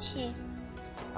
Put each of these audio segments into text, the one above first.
6।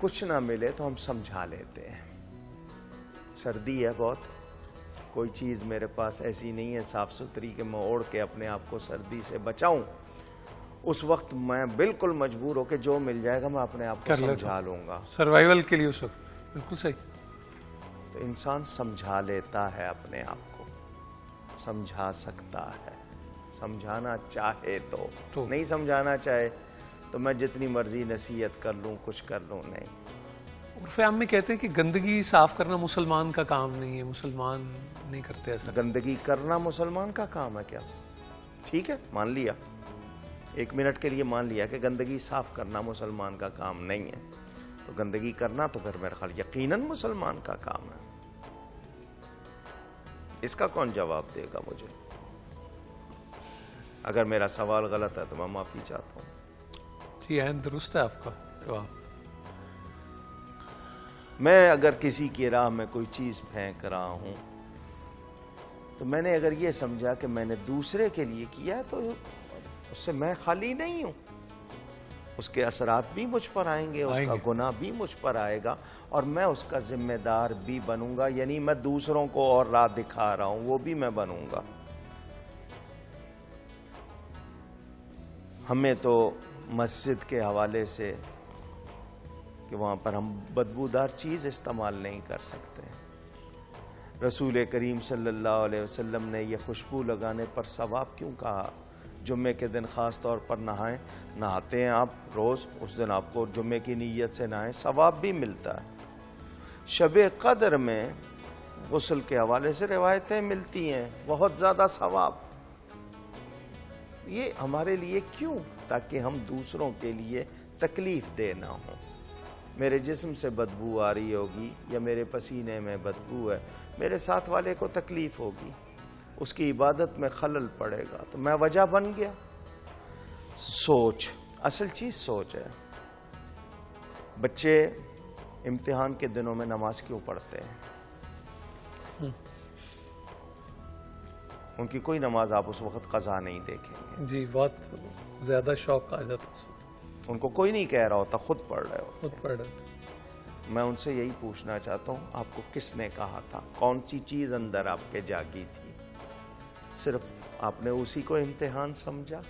کچھ نہ ملے تو ہم سمجھا لیتے ہیں. سردی ہے بہت, کوئی چیز میرے پاس ایسی نہیں ہے صاف ستھری کہ میں اوڑھ کے اپنے آپ کو سردی سے بچاؤں. اس وقت میں بالکل مجبور ہو کہ جو مل جائے گا میں اپنے آپ کو سمجھا لوں گا. سروائیول کے لیے اس وقت بالکل صحیح. تو انسان سمجھا لیتا ہے اپنے آپ کو, سمجھا سکتا ہے, سمجھانا چاہے تو. نہیں سمجھانا چاہے تو میں جتنی مرضی نصیحت کر لوں, کچھ کر لوں, نہیں. عرف عام میں کہتے ہیں کہ گندگی صاف کرنا مسلمان کا کام نہیں ہے, مسلمان نہیں کرتے ایسا. گندگی کرنا مسلمان کا کام ہے کیا؟ ٹھیک ہے, مان لیا, 1 منٹ کے لیے مان لیا کہ گندگی صاف کرنا مسلمان کا کام نہیں ہے. تو گندگی کرنا تو پھر میرے خیال یقیناً مسلمان کا کام ہے. اس کا کون جواب دے گا مجھے؟ اگر میرا سوال غلط ہے تو میں معافی چاہتا ہوں. جی عین درست ہے آپ کا. واہ. میں اگر کسی کی راہ میں کوئی چیز پھینک رہا ہوں تو میں نے اگر یہ سمجھا کہ میں نے دوسرے کے لیے کیا ہے تو اس سے میں خالی نہیں ہوں. اس کے اثرات بھی مجھ پر آئیں گے, اس کا گناہ بھی مجھ پر آئے گا, اور میں اس کا ذمہ دار بھی بنوں گا. یعنی میں دوسروں کو اور راہ دکھا رہا ہوں, وہ بھی میں بنوں گا. ہمیں تو مسجد کے حوالے سے کہ وہاں پر ہم بدبودار چیز استعمال نہیں کر سکتے. رسول کریم صلی اللہ علیہ وسلم نے یہ خوشبو لگانے پر ثواب کیوں کہا؟ جمعے کے دن خاص طور پر نہائیں. نہاتے ہیں آپ روز, اس دن آپ کو جمعے کی نیت سے نہائیں, ثواب بھی ملتا ہے. شب قدر میں غسل کے حوالے سے روایتیں ملتی ہیں, بہت زیادہ ثواب. یہ ہمارے لیے کیوں؟ تاکہ ہم دوسروں کے لیے تکلیف دہ نہ ہوں. میرے جسم سے بدبو آ رہی ہوگی یا میرے پسینے میں بدبو ہے, میرے ساتھ والے کو تکلیف ہوگی, اس کی عبادت میں خلل پڑے گا, تو میں وجہ بن گیا. سوچ, اصل چیز سوچ ہے. بچے امتحان کے دنوں میں نماز کیوں پڑھتے ہیں؟ ان کی کوئی نماز آپ اس وقت قضا نہیں دیکھیں گے. جی بہت زیادہ شوق آ جاتا ہے. ان کو کوئی نہیں کہہ رہا ہوتا, خود پڑھ رہے ہو. خود پڑھ رہے تھے. میں ان سے یہی پوچھنا چاہتا ہوں, آپ کو کس نے کہا تھا؟ کون سی چیز اندر آپ کے جاگی تھی؟ صرف آپ نے اسی کو امتحان سمجھا.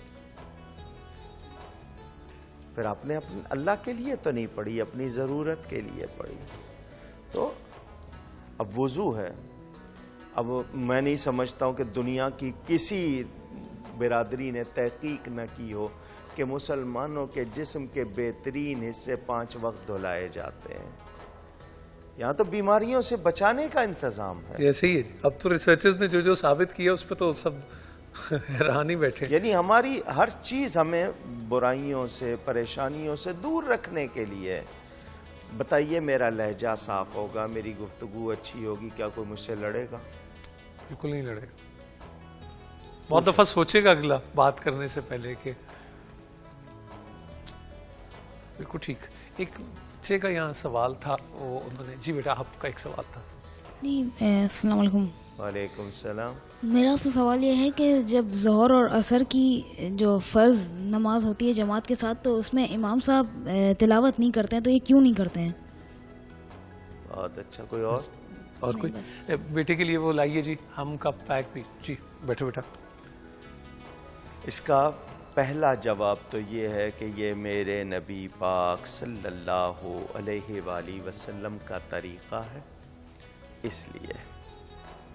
پھر آپ نے اللہ کے لیے تو نہیں پڑھی, اپنی ضرورت کے لیے پڑھی. تو اب وضو ہے. اب میں نہیں سمجھتا ہوں کہ دنیا کی کسی برادری نے تحقیق نہ کی ہو کہ مسلمانوں کے جسم کے بہترین حصے 5 وقت دھلائے جاتے ہیں. یہاں تو بیماریوں سے بچانے کا انتظام ہے. ایسے ہی ہے. اب تو ریسرچرز نے جو ثابت کیا اس پہ تو سب حیران ہی بیٹھے. یعنی ہماری ہر چیز ہمیں برائیوں سے, پریشانیوں سے دور رکھنے کے لیے. بتائیے, میرا لہجہ صاف ہوگا, میری گفتگو اچھی ہوگی, کیا کوئی مجھ سے لڑے گا؟ بالکل نہیں لڑے گا. بہت دفعہ سوچے گا اگلا بات کرنے سے پہلے کہ بالکل ٹھیک. ایک بچے کا یہاں سوال تھا, وہ انہوں نے, جی بیٹا آپ کا ایک سوال تھا. جی السلام علیکم. وعلیکم السلام. میرا آپ سے سوال یہ ہے کہ جب ظہر اور عصر کی جو فرض نماز ہوتی ہے جماعت کے ساتھ, تو اس میں امام صاحب تلاوت نہیں کرتے ہیں, تو یہ کیوں نہیں کرتے ہیں؟ بہت اچھا. کوئی اور کوئی بیٹے کے لیے وہ لائیے جی, ہم کا پیک بھی. جی بیٹھو بیٹا. اس کا پہلا جواب تو یہ ہے کہ یہ میرے نبی پاک صلی اللہ علیہ وآلہ وسلم کا طریقہ ہے, اس لیے.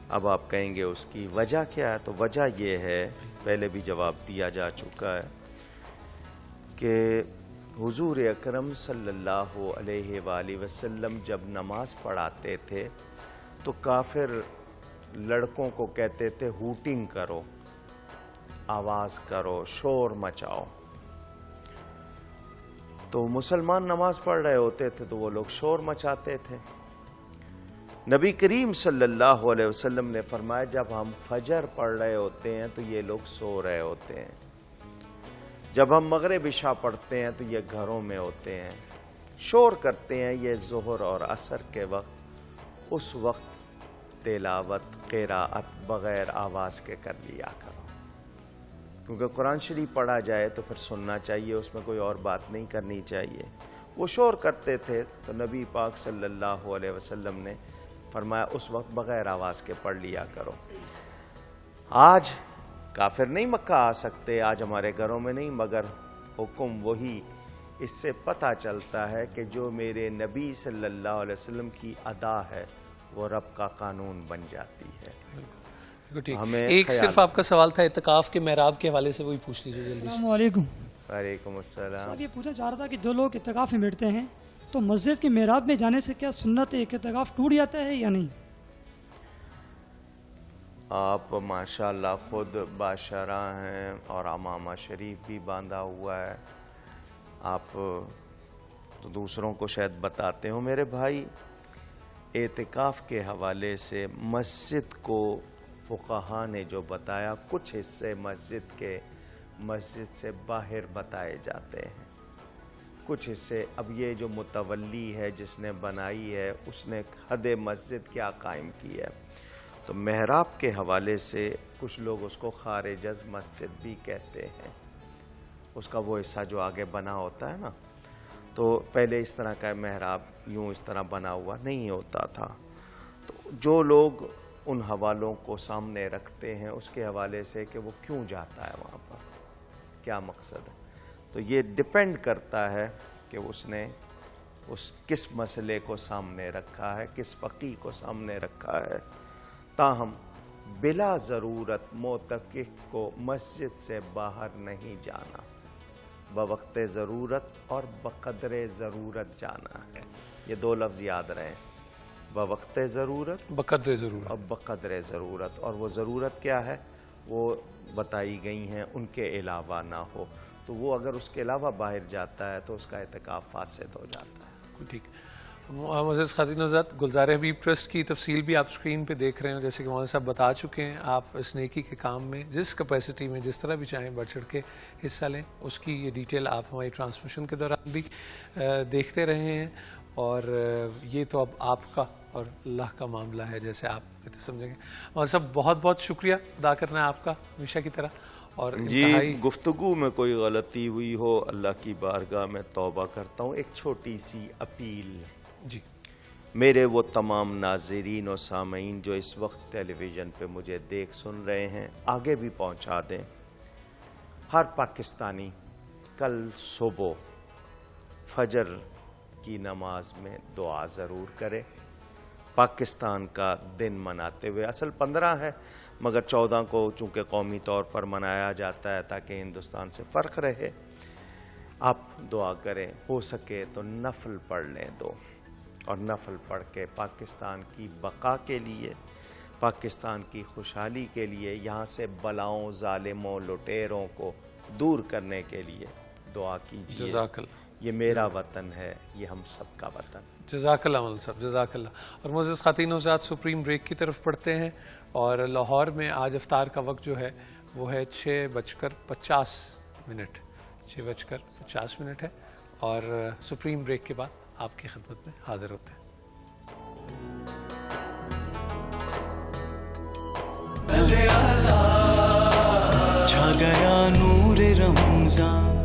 اب آپ کہیں گے اس کی وجہ کیا ہے؟ تو وجہ یہ ہے, پہلے بھی جواب دیا جا چکا ہے, کہ حضور اکرم صلی اللہ علیہ وآلہ وسلم جب نماز پڑھاتے تھے تو کافر لڑکوں کو کہتے تھے ہوٹنگ کرو, آواز کرو, شور مچاؤ. تو مسلمان نماز پڑھ رہے ہوتے تھے تو وہ لوگ شور مچاتے تھے. نبی کریم صلی اللہ علیہ وسلم نے فرمایا جب ہم فجر پڑھ رہے ہوتے ہیں تو یہ لوگ سو رہے ہوتے ہیں, جب ہم مغرب عشاء پڑھتے ہیں تو یہ گھروں میں ہوتے ہیں, شور کرتے ہیں یہ ظہر اور عصر کے وقت. اس وقت تلاوت قراءت بغیر آواز کے کر لیا کرو, کیونکہ قرآن شریف پڑھا جائے تو پھر سننا چاہیے, اس میں کوئی اور بات نہیں کرنی چاہیے. وہ شور کرتے تھے تو نبی پاک صلی اللہ علیہ وسلم نے فرمایا اس وقت بغیر آواز کے پڑھ لیا کرو. آج کافر نہیں مکہ آ سکتے, آج ہمارے گھروں میں نہیں, مگر حکم وہی. اس سے پتہ چلتا ہے کہ جو میرے نبی صلی اللہ علیہ وسلم کی ادا ہے وہ رب کا قانون بن جاتی ہے. ہمیں ایک صرف آپ کا سوال تھا اعتکاف کے محراب کے حوالے سے, وہی پوچھ لیجیے جلدی. السلام علیکم. وعلیکم السلام. صاحب یہ پوچھنا چاہ رہا تھا کہ جو لوگ اعتکاف میں بیٹھتے ہیں تو مسجد کے محراب میں جانے سے کیا سنت ایک اعتکاف ٹوٹ جاتا ہے یا نہیں؟ آپ ماشاءاللہ خود باشرہ ہیں اور امامہ شریف بھی باندھا ہوا ہے, آپ تو دوسروں کو شاید بتاتے ہو. میرے بھائی, اعتکاف کے حوالے سے مسجد کو فقہا نے جو بتایا, کچھ حصے مسجد کے مسجد سے باہر بتائے جاتے ہیں, کچھ حصے. اب یہ جو متولی ہے جس نے بنائی ہے اس نے حد مسجد کیا قائم کی ہے, تو محراب کے حوالے سے کچھ لوگ اس کو خارج از مسجد بھی کہتے ہیں. اس کا وہ حصہ جو آگے بنا ہوتا ہے نا, تو پہلے اس طرح کا محراب یوں اس طرح بنا ہوا نہیں ہوتا تھا. تو جو لوگ ان حوالوں کو سامنے رکھتے ہیں اس کے حوالے سے کہ وہ کیوں جاتا ہے وہاں پر, کیا مقصد ہے, تو یہ ڈپینڈ کرتا ہے کہ اس نے اس کس مسئلے کو سامنے رکھا ہے, کس فقیہ کو سامنے رکھا ہے. تاہم بلا ضرورت معتکف کو مسجد سے باہر نہیں جانا, بوقت ضرورت اور بقدر ضرورت جانا ہے. یہ دو لفظ یاد رہیں, بوقت ضرورت بقدر ضرورت اور بقدر ضرورت. اور وہ ضرورت کیا ہے وہ بتائی گئی ہیں, ان کے علاوہ نہ ہو. تو وہ اگر اس کے علاوہ باہر جاتا ہے تو اس کا اعتکاف فاسد ہو جاتا ہے. ٹھیک. معزز خواتین حضرات, گلزار حبیب ٹرسٹ کی تفصیل بھی آپ اسکرین پہ دیکھ رہے ہیں. جیسے کہ مولانا صاحب بتا چکے ہیں, آپ اس نیکی کے کام میں جس کیپیسٹی میں جس طرح بھی چاہیں بڑھ چڑھ کے حصہ لیں. اس کی یہ ڈیٹیل آپ ہماری ٹرانسمیشن کے دوران بھی دیکھتے رہے ہیں, اور یہ تو اب آپ کا اور اللہ کا معاملہ ہے, جیسے آپ سمجھیں گے. مولانا صاحب بہت بہت شکریہ ادا کرنا ہے آپ کا ہمیشہ کی طرح. اور جی, گفتگو میں کوئی غلطی ہوئی ہو اللہ کی بارگاہ میں توبہ کرتا ہوں. ایک چھوٹی سی اپیل جی, میرے وہ تمام ناظرین و سامعین جو اس وقت ٹیلی ویژن پہ مجھے دیکھ سن رہے ہیں, آگے بھی پہنچا دیں. ہر پاکستانی کل صبح فجر کی نماز میں دعا ضرور کرے. پاکستان کا دن مناتے ہوئے, اصل 15 ہے مگر 14 کو چونکہ قومی طور پر منایا جاتا ہے تاکہ ہندوستان سے فرق رہے. آپ دعا کریں, ہو سکے تو نفل پڑھ لیں دو, اور نفل پڑھ کے پاکستان کی بقا کے لیے, پاکستان کی خوشحالی کے لیے, یہاں سے بلاؤں ظالموں لٹیروں کو دور کرنے کے لیے دعا کیجیے. جزاک اللہ. یہ میرا وطن ہے, یہ ہم سب کا وطن. جزاک اللہ مولانا صاحب, جزاک اللہ. اور معزز خواتین و حضرات, سپریم بریک کی طرف پڑھتے ہیں. اور لاہور میں آج افطار کا وقت جو ہے وہ ہے 6:50 منٹ, 6:50 منٹ ہے. اور سپریم بریک کے بعد آپ کی خدمت میں حاضر ہوتے ہیں. چھا گیا نور رمضان.